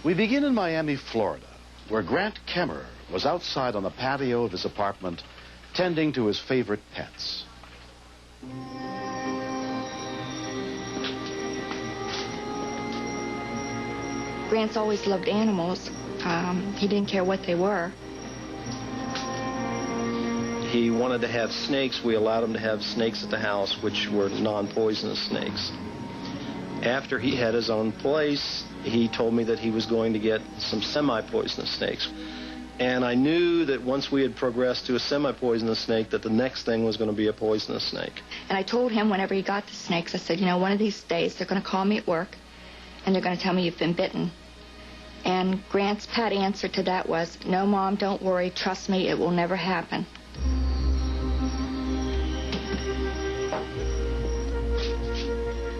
We begin in Miami, Florida, where Grant Kemmer was outside on the patio of his apartment tending to his favorite pets. Grant's always loved animals. He didn't care what they were. He wanted to have snakes. We allowed him to have snakes at the house, which were non-poisonous snakes. After he had his own place, he told me that he was going to get some semi-poisonous snakes. And I knew that once we had progressed to a semi-poisonous snake, that the next thing was going to be a poisonous snake. And I told him whenever he got the snakes, I said, you know, one of these days they're going to call me at work, and they're going to tell me you've been bitten. And Grant's pat answer to that was, no, Mom, don't worry. Trust me, it will never happen.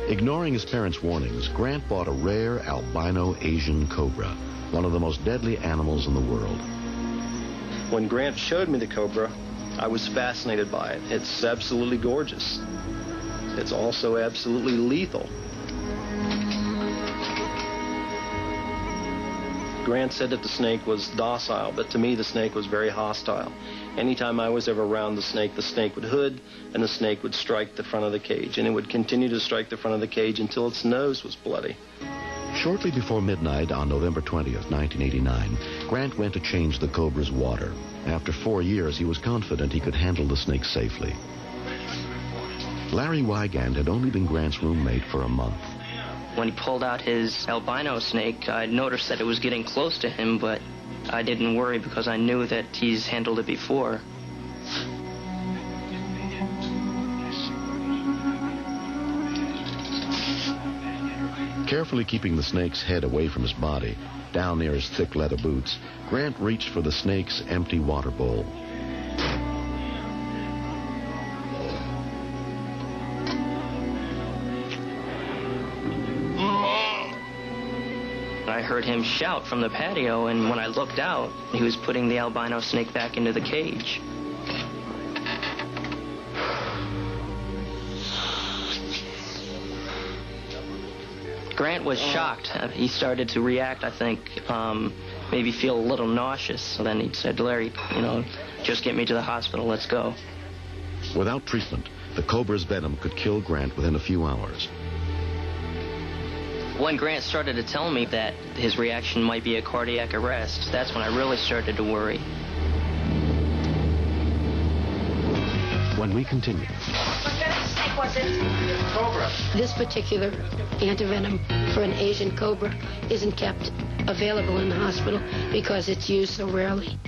Ignoring his parents' warnings, Grant bought a rare albino Asian cobra, one of the most deadly animals in the world. When Grant showed me the cobra, I was fascinated by it. It's absolutely gorgeous. It's also absolutely lethal. Grant said that the snake was docile, but to me the snake was very hostile. Anytime I was ever around the snake would hood, and the snake would strike the front of the cage, and it would continue to strike the front of the cage until its nose was bloody. Shortly before midnight on November 20th, 1989, Grant went to change the cobra's water. After 4 years, he was confident he could handle the snake safely. Larry Wygand had only been Grant's roommate for a month. When he pulled out his albino snake, I noticed that it was getting close to him, but I didn't worry because I knew that he's handled it before. Carefully keeping the snake's head away from his body, down near his thick leather boots, Grant reached for the snake's empty water bowl. I heard him shout from the patio, and when I looked out, he was putting the albino snake back into the cage. Grant was shocked. He started to react, I think, maybe feel a little nauseous. So then he said, Larry, you know, just get me to the hospital, let's go. Without treatment, the cobra's venom could kill Grant within a few hours. When Grant started to tell me that his reaction might be a cardiac arrest, that's when I really started to worry. When we continue. What kind of snake was it? Cobra. This particular antivenom for an Asian cobra isn't kept available in the hospital because it's used so rarely.